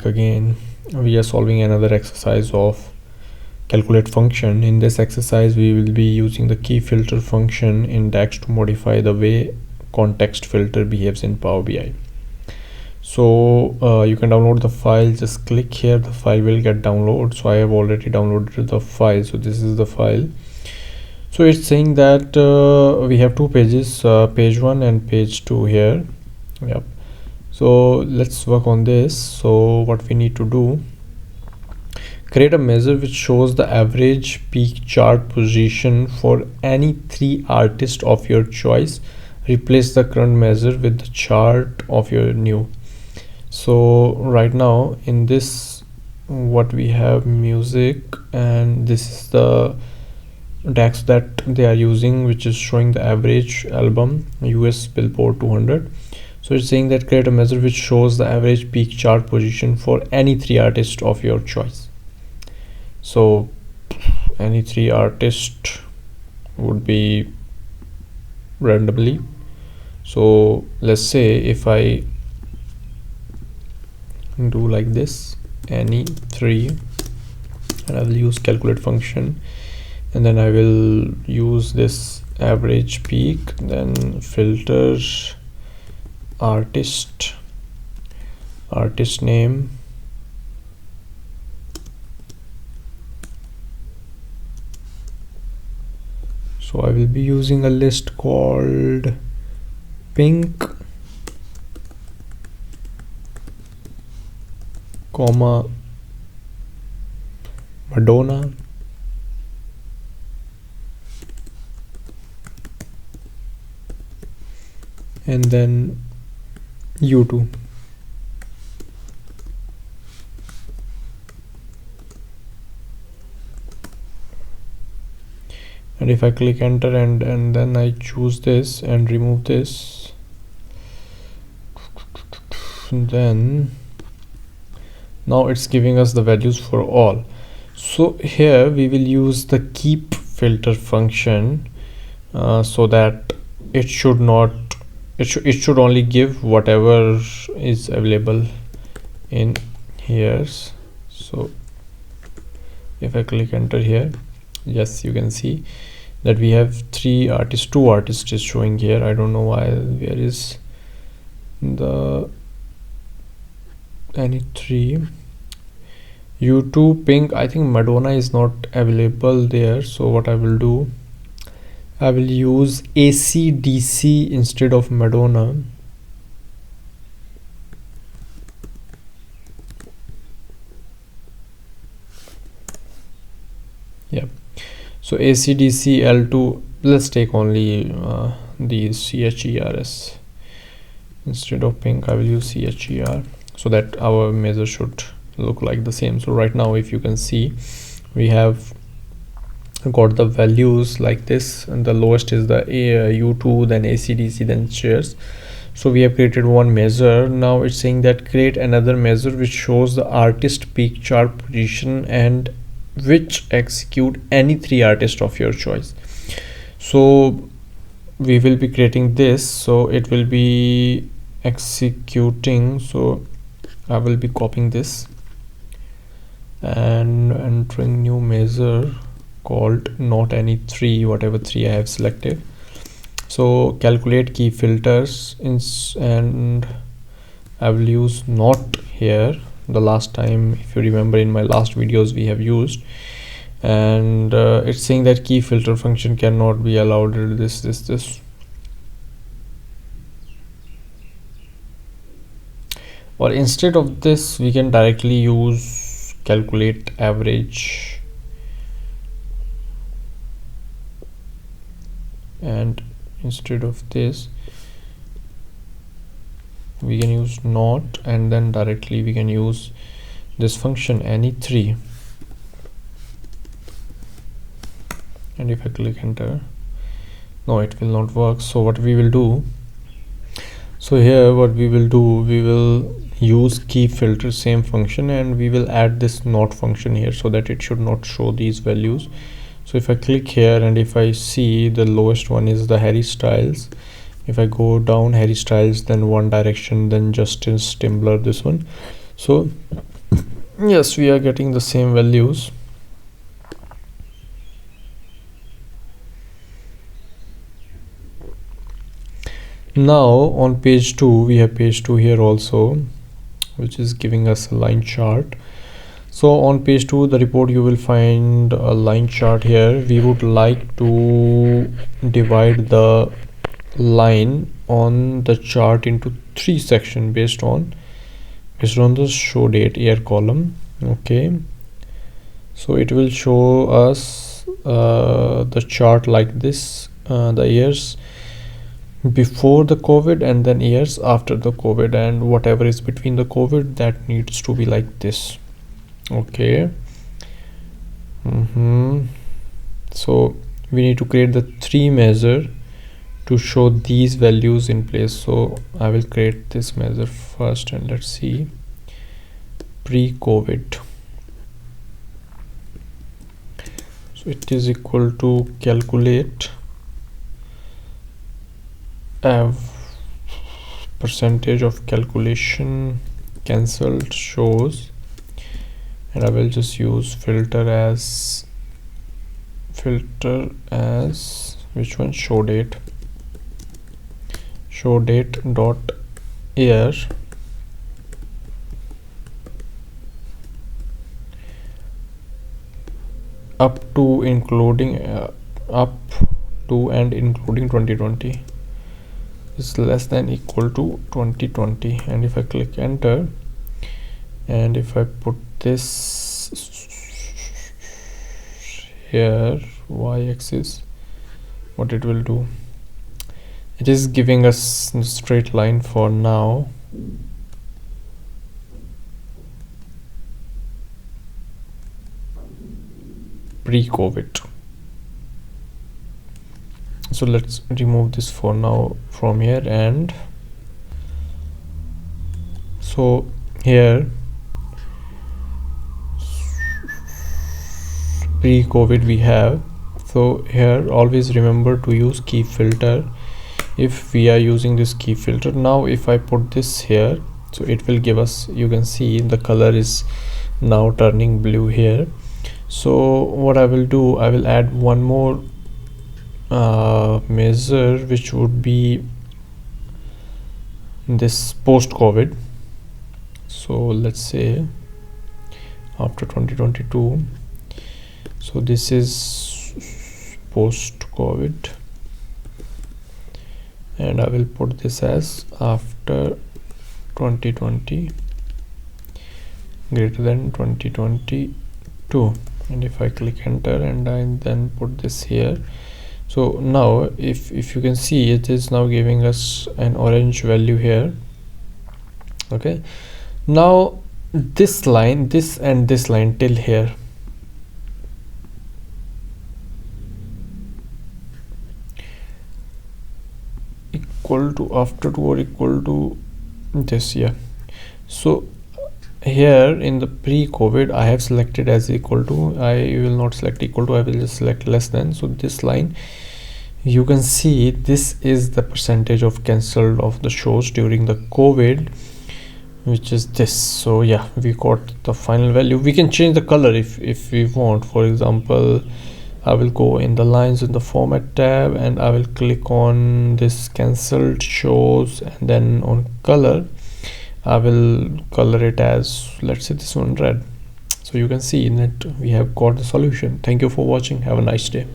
back again. We are solving another exercise of calculate function. In this exercise we will be using the key filter function in DAX to modify the way context filter behaves in Power BI. So you can download the file. Just click here, the file will get downloaded. So I have already downloaded the file, so this is the file. So it's saying that we have two pages, page 1 and page 2 here. Yep. So let's work on this. So what we need to do, create a measure which shows the average peak chart position for any 3 artists of your choice. Replace the current measure with the chart of your new. So right now in this, what we have, music, and this is the DAX that they are using, which is showing the average album US Billboard 200. So it's saying that create a measure which shows the average peak chart position for any 3 artists of your choice. So any 3 artists would be randomly. So let's say if I do like this, any 3, and I will use calculate function, and then I will use this average peak, then filter artist name, so I will be using a list called Pink, comma Madonna, and then U2. And if I click enter and then I choose this and remove this, then now it's giving us the values for all. So here we will use the keep filter function, so that it should only give whatever is available in here. So if I click enter here, yes, you can see that we have 2 artists is showing here. I don't know why. Where is the any 3? U2, Pink, I think Madonna is not available there. So what I will do, I will use AC/DC instead of Madonna. Yeah, so AC/DC L2, let's take only these CHERS. Instead of Pink, I will use CHER, so that our measure should look like the same. So right now if you can see, we have got the values like this, and the lowest is the U2, then AC/DC, then chairs. So we have created one measure. Now it's saying that create another measure which shows the artist peak chart position and which execute any 3 artists of your choice. So we will be creating this, so it will be executing. So I will be copying this and entering new measure called not any 3, whatever 3 I have selected. So calculate key filters and I will use not here. The last time, if you remember, in my last videos we have used, and it's saying that key filter function cannot be allowed this, or instead of this we can directly use calculate average, and instead of this we can use not, and then directly we can use this function any 3. And if I click enter, no, it will not work. So what we will do, so here what we will do, we will use key filter same function, and we will add this not function here so that it should not show these values. So if I click here and if I see, the lowest one is the Harry Styles. If I go down, Harry Styles, then One Direction, then Justin Timberlake, this one. So Yes, we are getting the same values. Now on page 2, we have page 2 here also, which is giving us a line chart. So on page 2 the report, you will find a line chart here. We would like to divide the line on the chart into 3 sections based on the show date year column. Okay, so it will show us the chart like this, the years before the COVID and then years after the COVID, and whatever is between the COVID, that needs to be like this. Okay. So we need to create the 3 measure to show these values in place. So I will create this measure first, and let's see pre-COVID. So it is equal to calculate percentage of calculation cancelled shows, and I will just use filter as which one, show date dot year up to including and including 2020 is less than equal to 2020. And if I click enter, and if I put this here, y-axis, what it will do, it is giving us a straight line for now. Pre-COVID. So let's remove this for now from here, and so here pre-COVID we have. So here always remember to use key filter if we are using this key filter. Now if I put this here, so it will give us, you can see the color is now turning blue here. So what I will do, I will add one more measure, which would be this post-COVID. So let's say after 2022. So this is post-COVID, and I will put this as after 2020 greater than 2022. And if I click enter and I then put this here, so now if you can see, it is now giving us an orange value here. Okay, now this line, this and this line till here, equal to after 2 or equal to this. Yeah, so here in the pre-COVID I have selected as equal to. I will not select equal to, I will just select less than. So this line, you can see this is the percentage of cancelled of the shows during the COVID, which is this. So yeah, we got the final value. We can change the color if we want. For example, I will go in the lines in the format tab, and I will click on this cancelled shows, and then on color I will color it as, let's say, this one red. So you can see that we have got the solution. Thank you for watching. Have a nice day.